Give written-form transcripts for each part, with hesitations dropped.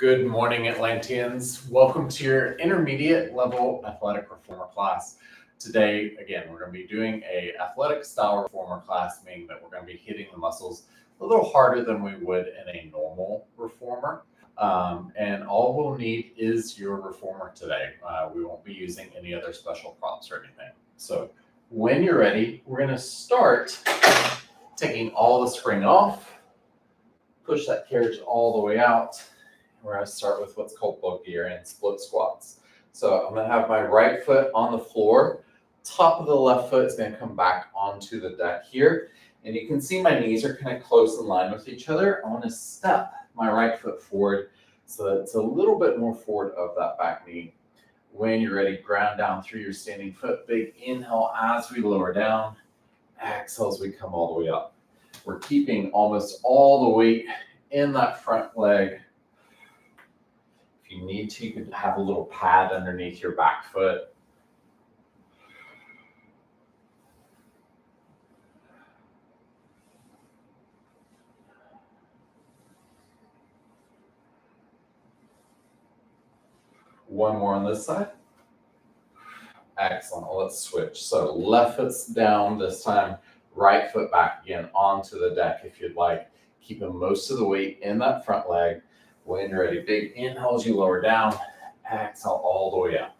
Good morning, Atlanteans. Welcome to your intermediate level athletic reformer class. Today, again, we're going to be doing a athletic style reformer class, meaning that we're going to be hitting the muscles a little harder than we would in a normal reformer. And all we'll need is your reformer today. We won't be using any other special props or anything. So when you're ready, we're going to start taking all the spring off, push that carriage all the way out. We're going to start with what's called Bulgarian split squats. So I'm going to have my right foot on the floor. Top of the left foot is going to come back onto the deck here. And you can see my knees are kind of close in line with each other. I want to step my right foot forward so that it's a little bit more forward of that back knee. When you're ready, ground down through your standing foot. Big inhale as we lower down. Exhale as we come all the way up. We're keeping almost all the weight in that front leg. If you need to, you could have a little pad underneath your back foot. One more on this side. Excellent. Let's switch. So left foot's down this time, right foot back again onto the deck if you'd like. Keeping most of the weight in that front leg. When you're ready, big inhale as you lower down, exhale all the way up.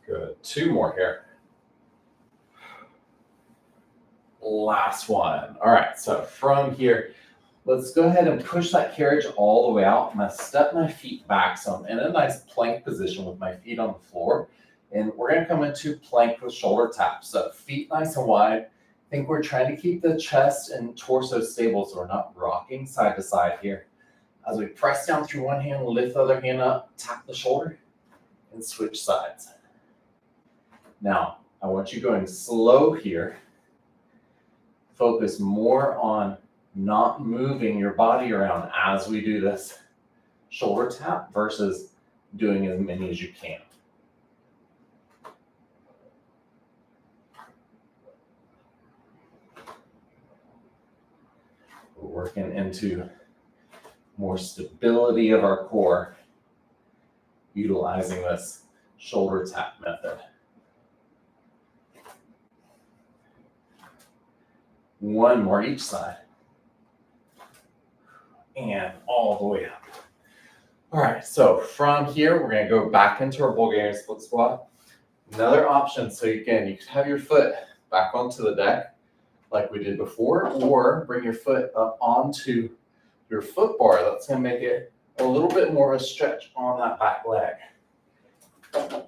Good. Two more here. Last one. All right, so from here, let's go ahead and push that carriage all the way out. I'm going to step my feet back. So I'm in a nice plank position with my feet on the floor. And we're going to come into plank with shoulder taps. So feet nice and wide. I think we're trying to keep the chest and torso stable so we're not rocking side to side here. As we press down through one hand, lift the other hand up, tap the shoulder, and switch sides. Now, I want you going slow here. Focus more on not moving your body around as we do this shoulder tap versus doing as many as you can. We're working into more stability of our core, utilizing this shoulder tap method. One more each side. And all the way up. All right, so from here, we're gonna go back into our Bulgarian split squat. Another option, so again, you can have your foot back onto the deck like we did before, or bring your foot up onto your foot bar. That's gonna make it a little bit more of a stretch on that back leg.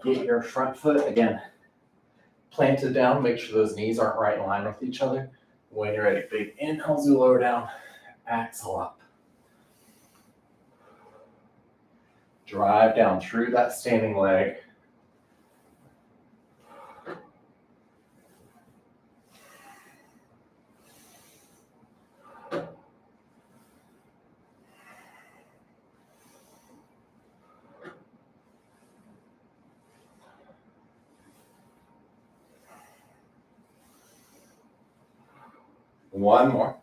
Get your front foot, again, planted down, make sure those knees aren't right in line with each other. When you're ready, big inhale as you lower down, exhale up. Drive down through that standing leg. One more.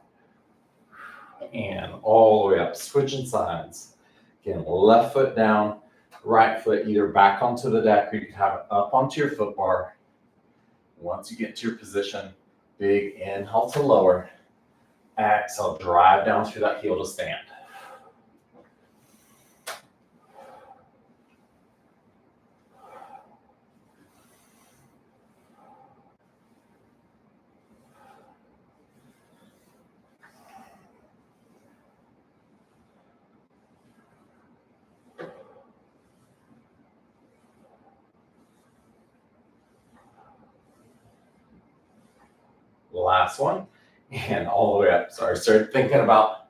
And all the way up, switching sides. Again, left foot down, right foot either back onto the deck or you can have it up onto your foot bar. Once you get to your position, big inhale to lower. Exhale, drive down through that heel to stand. Last one, and all the way up. Sorry, start thinking about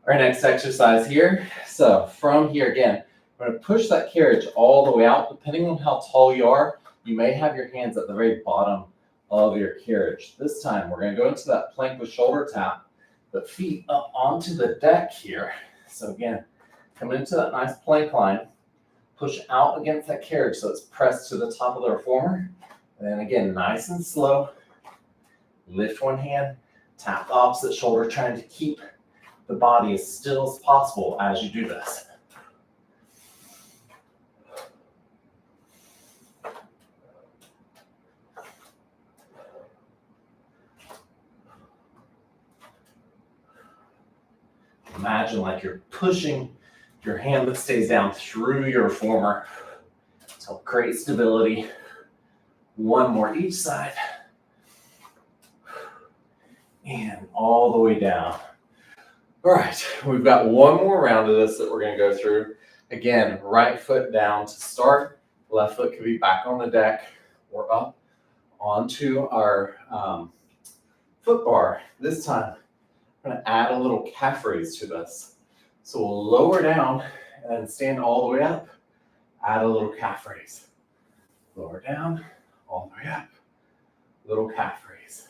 our next exercise here. So from here, again, I'm going to push that carriage all the way out. Depending on how tall you are, you may have your hands at the very bottom of your carriage. This time, we're going to go into that plank with shoulder tap, the feet up onto the deck here. So again, come into that nice plank line, push out against that carriage so it's pressed to the top of the reformer. And then again, nice and slow, lift one hand, tap the opposite shoulder, trying to keep the body as still as possible as you do this. Imagine like you're pushing your hand that stays down through your reformer to help create stability. One more each side. And all the way down. All right, we've got one more round of this that we're going to go through. Again, right foot down to start. Left foot could be back on the deck or up onto our foot bar. This time, I'm going to add a little calf raise to this. So we'll lower down and then stand all the way up. Add a little calf raise. Lower down, all the way up. Little calf raise.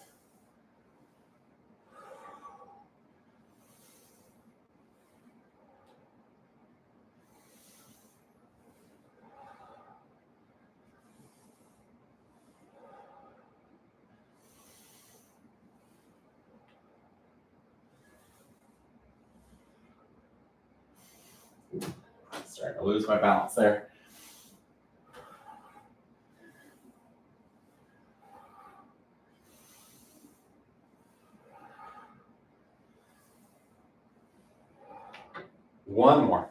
Starting to lose my balance there. One more.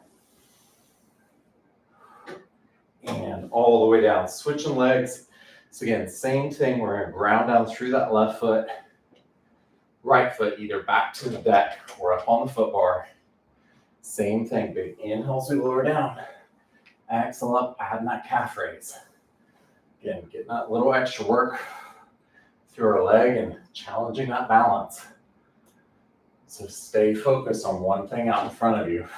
And all the way down, switching legs. So again, same thing, we're going to ground down through that left foot, right foot either back to the deck or up on the foot bar. Same thing, big inhale as we lower down. Exhale up, adding that calf raise. Again, getting that little extra work through our leg and challenging that balance. So stay focused on one thing out in front of you.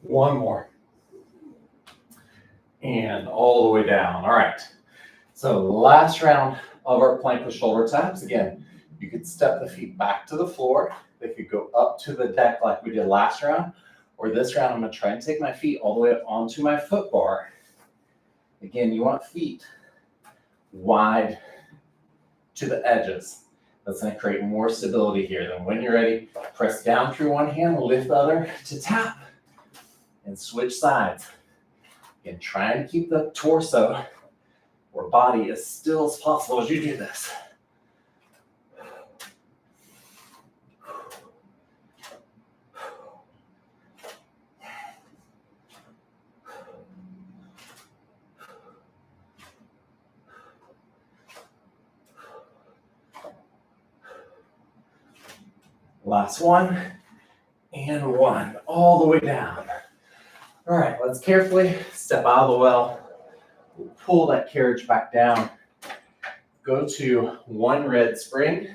One more. And all the way down. All right. So last round of our plank with shoulder taps. Again, you could step the feet back to the floor. They could go up to the deck like we did last round. Or this round, I'm going to try and take my feet all the way up onto my foot bar. Again, you want feet wide to the edges. That's going to create more stability here. Then when you're ready, press down through one hand, lift the other to tap. And switch sides. Again, trying to keep the torso or body as still as possible as you do this. Last one, and one, all the way down. All right, let's carefully step out of the well. We'll pull that carriage back down. Go to one red spring.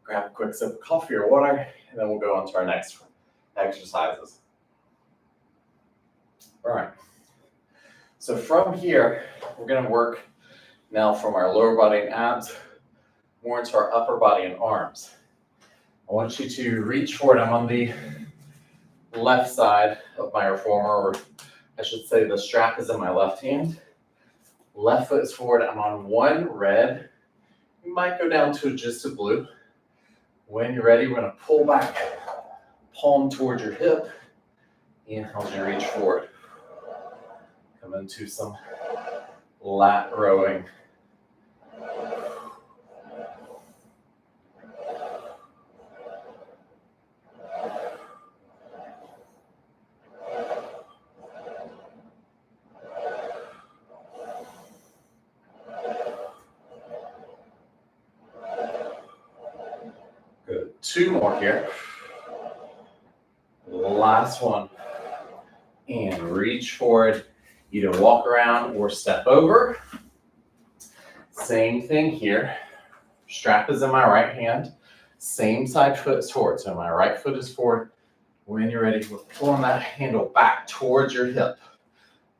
Grab a quick sip of coffee or water, and then we'll go on to our next exercises. All right. So from here, we're going to work now from our lower body and abs more into our upper body and arms. I want you to reach forward. I'm on the left side of my reformer, or I should say the strap is in my left hand. Left foot is forward. I'm on one red. You might go down to just a blue. When you're ready, we're going to pull back, palm towards your hip. Inhale as you reach forward. Come into some lat rowing. 2 more here. Last one. And reach forward. Either walk around or step over. Same thing here. Strap is in my right hand. Same side foot is forward. So my right foot is forward. When you're ready, we're pulling that handle back towards your hip.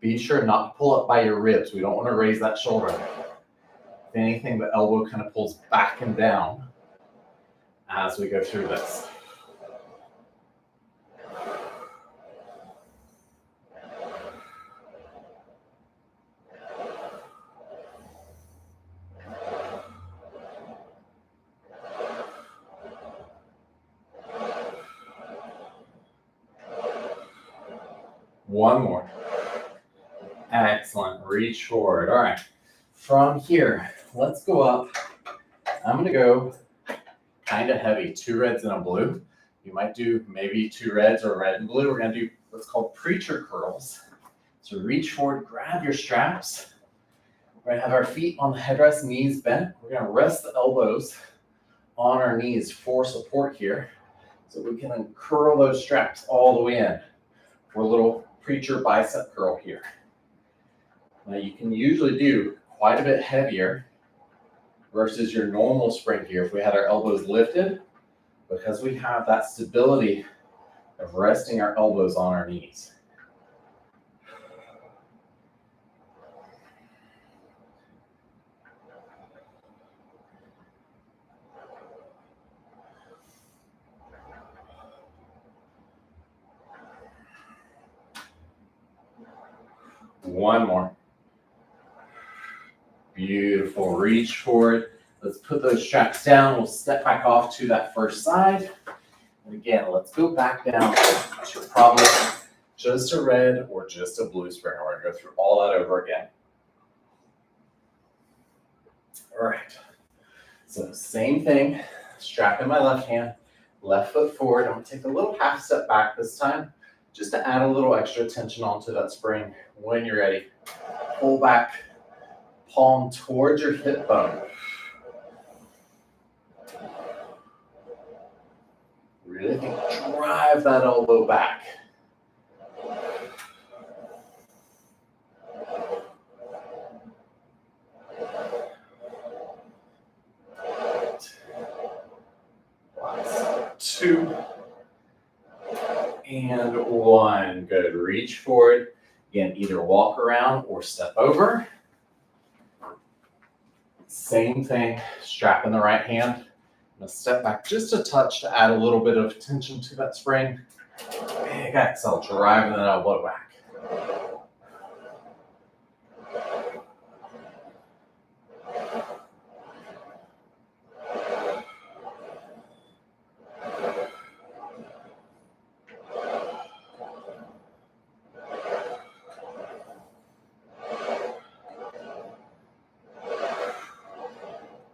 Be sure not to pull up by your ribs. We don't want to raise that shoulder. If anything, the elbow kind of pulls back and down as we go through this. One more. Excellent. Reach forward. All right. From here, let's go up. I'm going to go kind of heavy. 2 reds and a blue. You might do maybe 2 reds or red and blue. We're going to do what's called preacher curls. So reach forward, grab your straps. We're going to have our feet on the headrest, knees bent. We're going to rest the elbows on our knees for support here. So we can then curl those straps all the way in for a little preacher bicep curl here. Now you can usually do quite a bit heavier versus your normal spring here if we had our elbows lifted, because we have that stability of resting our elbows on our knees. One more. Beautiful. Reach forward. Let's put those straps down. We'll step back off to that first side. And again, let's go back down to probably just a red or just a blue spring. We're going to go through all that over again. All right. So same thing. Strap in my left hand, left foot forward. I'm going to take a little half step back this time, just to add a little extra tension onto that spring. When you're ready, pull back, palm towards your hip bone. Really drive that elbow back. Last 2. And 1. Good. Reach forward. Again, either walk around or step over. Same thing. Strap in the right hand. I'm going to step back just a touch to add a little bit of tension to that spring. Big exhale, driving that elbow back.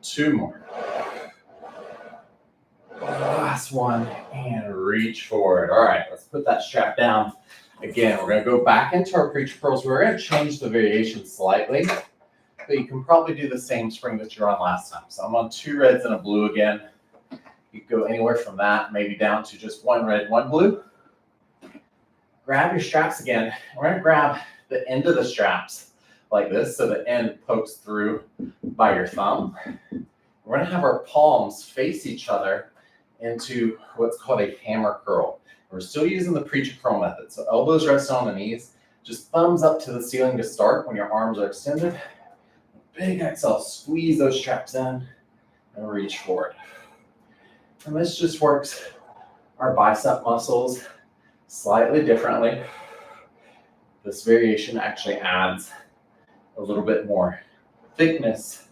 Two more. Last one, and reach forward. All right, let's put that strap down. Again, we're going to go back into our preacher curls. We're going to change the variation slightly, but you can probably do the same spring that you're on last time. So I'm on 2 reds and a blue again. You can go anywhere from that, maybe down to just 1 red, 1 blue. Grab your straps again. We're going to grab the end of the straps like this, so the end pokes through by your thumb. We're going to have our palms face each other into what's called a hammer curl. We're still using the preacher curl method. So elbows rest on the knees, just thumbs up to the ceiling to start when your arms are extended. Big exhale, squeeze those straps in and reach forward. And this just works our bicep muscles slightly differently. This variation actually adds a little bit more thickness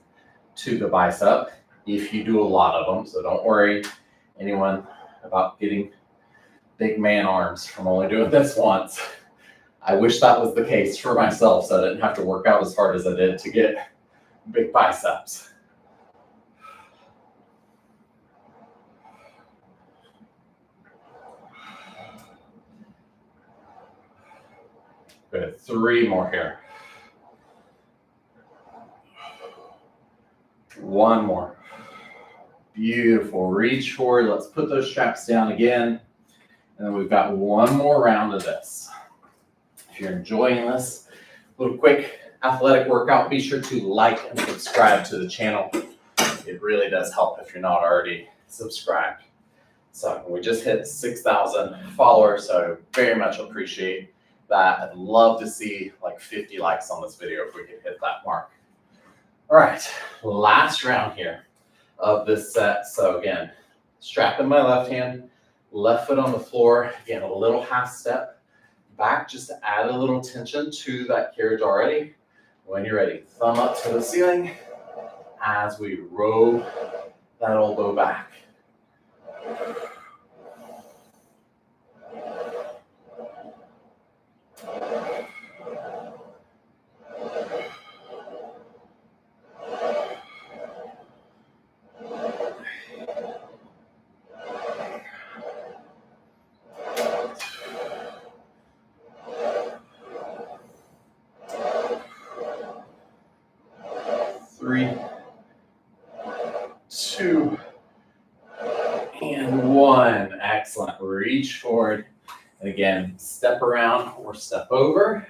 to the bicep if you do a lot of them. So don't worry, anyone, about getting big man arms from only doing this once. I wish that was the case for myself, so I didn't have to work out as hard as I did to get big biceps. Good. 3 more here. 1 more. Beautiful. Reach forward. Let's put those straps down again. And then we've got one more round of this. If you're enjoying this little quick athletic workout, be sure to like and subscribe to the channel. It really does help if you're not already subscribed. So we just hit 6,000 followers, so I very much appreciate that. I'd love to see like 50 likes on this video if we could hit that mark. All right, last round here of this set. So again, strap in my left hand, left foot on the floor. Again, a little half step back just to add a little tension to that carriage already. When you're ready, thumb up to the ceiling as we row that elbow back. Three, two, and one. Excellent. Reach forward. And again, step around or step over.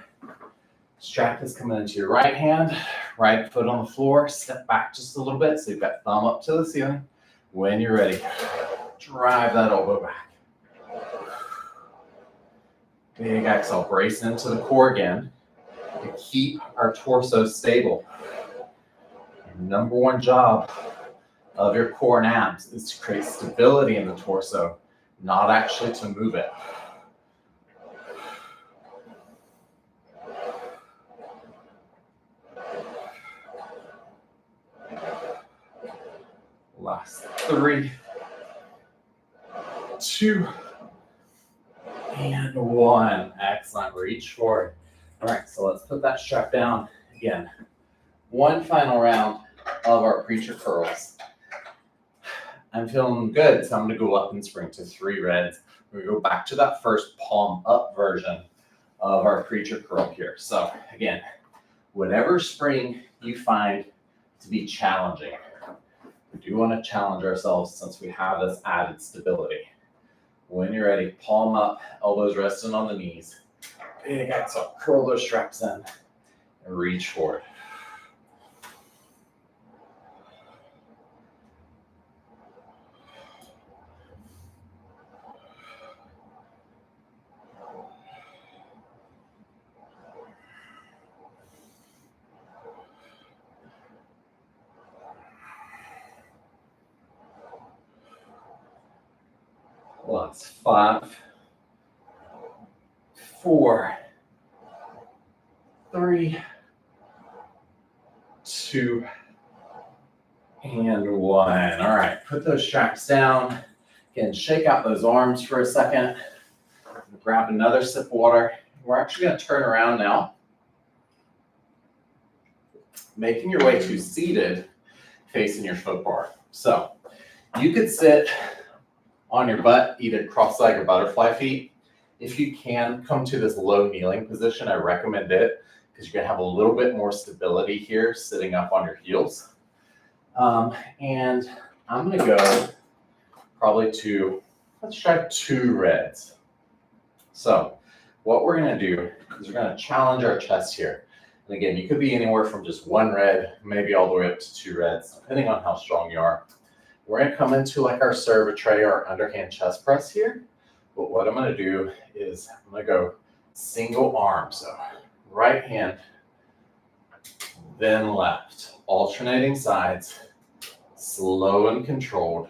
Strap is coming into your right hand, right foot on the floor. Step back just a little bit. So you've got thumb up to the ceiling. When you're ready, drive that elbow back. Big exhale. Brace into the core again to keep our torso stable. Number one job of your core and abs is to create stability in the torso, not actually to move it. Last 3, 2, and 1. Excellent. Reach forward. All right, so let's put that strap down again. One final round of our preacher curls. I'm feeling good, so I'm going to go up and spring to 3 reds. We're going to go back to that first palm up version of our preacher curl here. So again, whatever spring you find to be challenging, we do want to challenge ourselves since we have this added stability. When you're ready, palm up, elbows resting on the knees. Big exhale, curl those straps in and reach forward. Last 5, 4, 3, 2, and 1. All right, put those straps down. Again, shake out those arms for a second. Grab another sip of water. We're actually going to turn around now, making your way to seated, facing your foot bar. So you could sit on your butt, either cross-legged or butterfly feet. If you can, come to this low kneeling position. I recommend it because you're going to have a little bit more stability here sitting up on your heels. And I'm going to go probably to, let's try 2 reds. So what we're going to do is we're going to challenge our chest here. And again, you could be anywhere from just 1 red, maybe all the way up to 2 reds, depending on how strong you are. We're going to come into like our serve tray or underhand chest press here. But what I'm going to do is I'm going to go single arm. So right hand, then left, alternating sides, slow and controlled.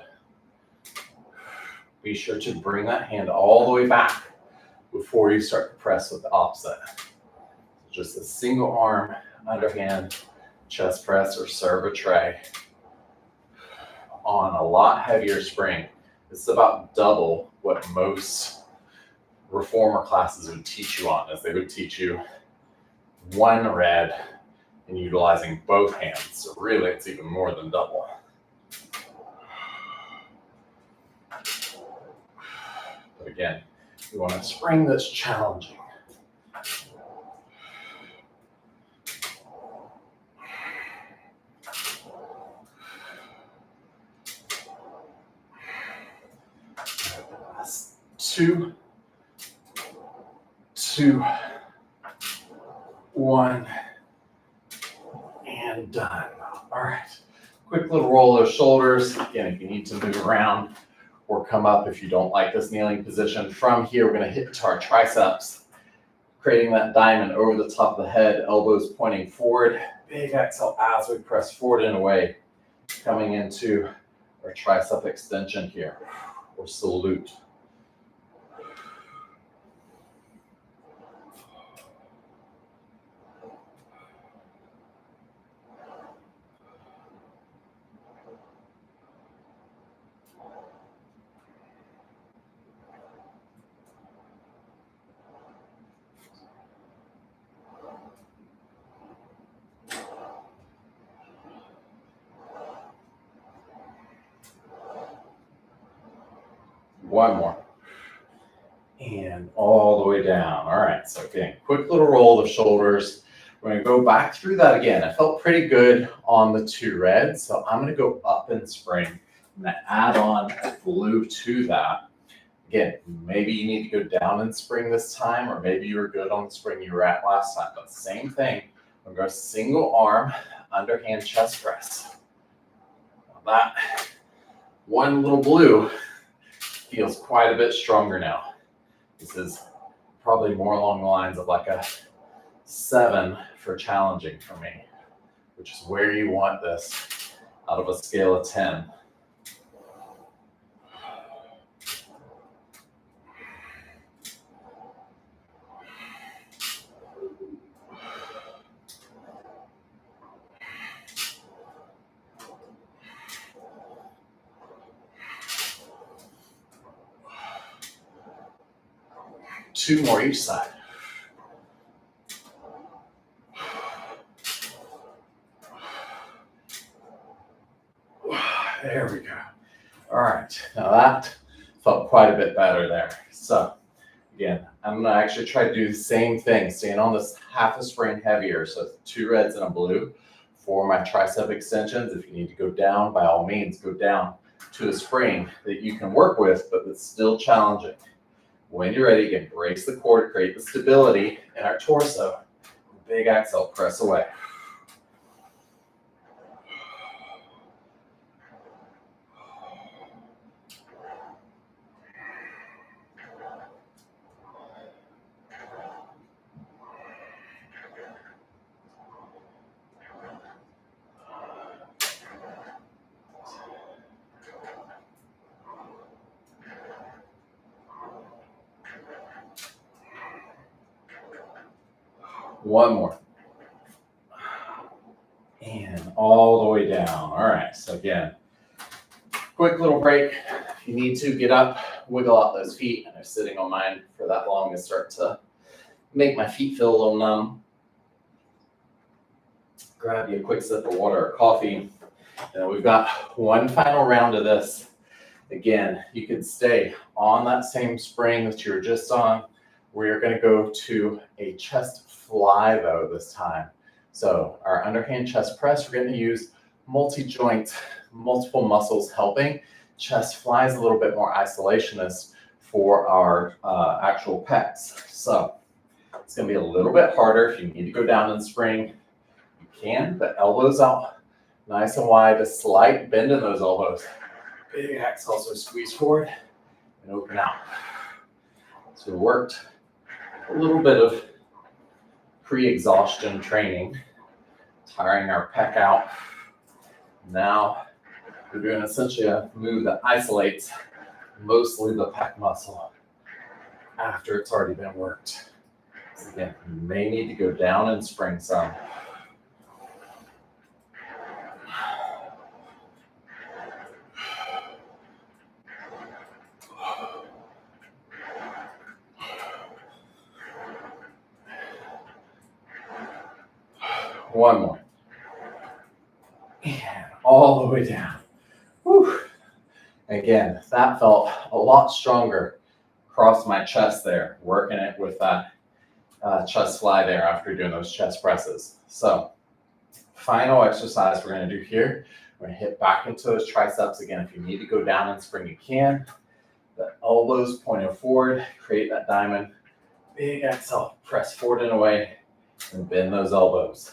Be sure to bring that hand all the way back before you start to press with the opposite. Just a single arm, underhand, chest press or serve tray on a lot heavier spring. This is about double what most reformer classes would teach you on, as they would teach you 1 red and utilizing both hands. So really, it's even more than double. But again, we want to spring that's challenging. 2, 2, 1, and done. All right. Quick little roll of shoulders. Again, if you need to move around or come up if you don't like this kneeling position. From here, we're going to hit to our triceps, creating that diamond over the top of the head, elbows pointing forward. Big exhale as we press forward and away, coming into our tricep extension here, or salute. One more. And all the way down. All right, so again, quick little roll of shoulders. We're going to go back through that again. I felt pretty good on the 2 reds, so I'm going to go up and spring. I'm going to add on a blue to that. Again, maybe you need to go down and spring this time, or maybe you were good on the spring you were at last time, but same thing. I'm going to go single arm, underhand chest press. Now that one little blue feels quite a bit stronger now. This is probably more along the lines of like a 7 for challenging for me, which is where you want this out of a scale of 10. Two more each side. There we go. All right, now that felt quite a bit better there. So again, I'm gonna actually try to do the same thing, staying on this half a spring heavier. So 2 reds and a blue for my tricep extensions. If you need to go down, by all means, go down to a spring that you can work with, but that's still challenging. When you're ready, again, brace the core to create the stability in our torso. Big exhale, press away. One more. And all the way down. All right, so again, quick little break. If you need to, get up, wiggle out those feet. I know sitting on mine for that long is starting to make my feet feel a little numb. Grab you a quick sip of water or coffee. And we've got one final round of this. Again, you can stay on that same spring that you were just on. We're going to go to a chest fly though this time. So our underhand chest press, we're going to use multi-joint, multiple muscles helping. Chest fly is a little bit more isolationist for our actual pecs. So it's going to be a little bit harder. If you need to go down and spring, you can, but elbows out nice and wide, a slight bend in those elbows. Big exhale, so squeeze forward and open out. So we worked a little bit of pre-exhaustion training, tiring our pec out. Now we're doing essentially a move that isolates mostly the pec muscle after it's already been worked. So again, you may need to go down and spring some. One more. And all the way down. Whew. Again, that felt a lot stronger across my chest there, working it with that chest fly there after doing those chest presses. So final exercise we're going to do here. We're going to hit back into those triceps again. If you need to go down and spring, you can. The elbows pointing forward, create that diamond. Big exhale, press forward and away, and bend those elbows.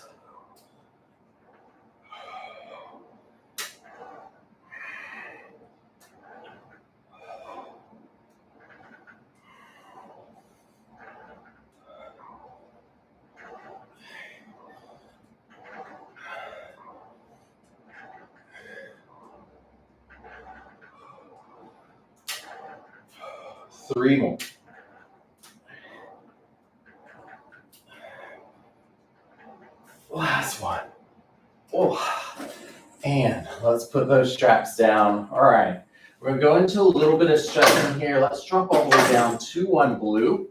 Three more. Last one. Oh, and let's put those straps down. All right, we're gonna go into a little bit of stretching here. Let's drop all the way down to one glute.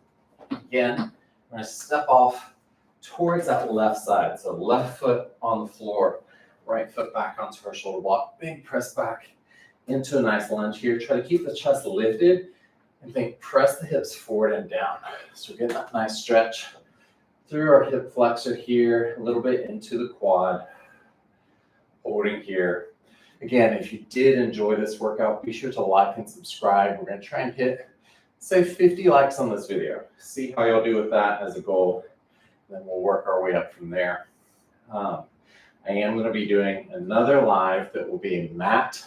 Again, we're gonna step off towards that left side. So left foot on the floor, right foot back onto our shoulder block. Big press back into a nice lunge here. Try to keep the chest lifted and think press the hips forward and down. So get that nice stretch through our hip flexor here, a little bit into the quad, holding here. Again, if you did enjoy this workout, be sure to like and subscribe. We're gonna try and hit, say, 50 likes on this video. See how y'all do with that as a goal. Then we'll work our way up from there. I am gonna be doing another live that will be a mat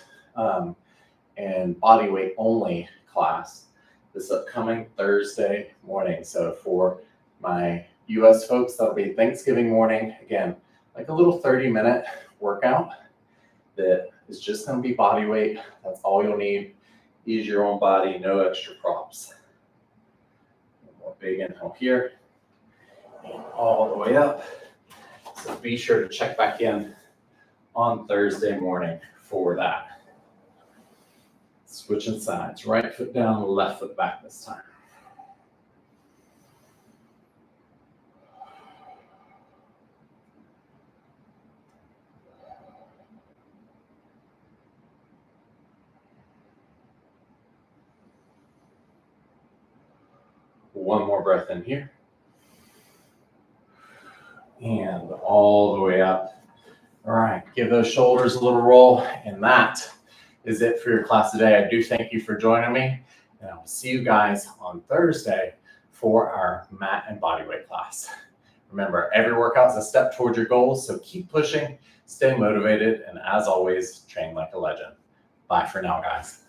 and body weight only class this upcoming Thursday morning. So for my US folks, that'll be Thanksgiving morning. Again, like a little 30-minute workout that is just gonna be body weight. That's all you'll need. Use your own body, no extra props. One more big inhale here. And all the way up. So be sure to check back in on Thursday morning for that. Switching sides, right foot down, left foot back this time. One more breath in here. And all the way up. All right, give those shoulders a little roll, and that is it for your class today. I do thank you for joining me, and I will see you guys on Thursday for our mat and bodyweight class. Remember, every workout is a step towards your goals, so keep pushing, stay motivated, and as always, train like a legend. Bye for now, guys.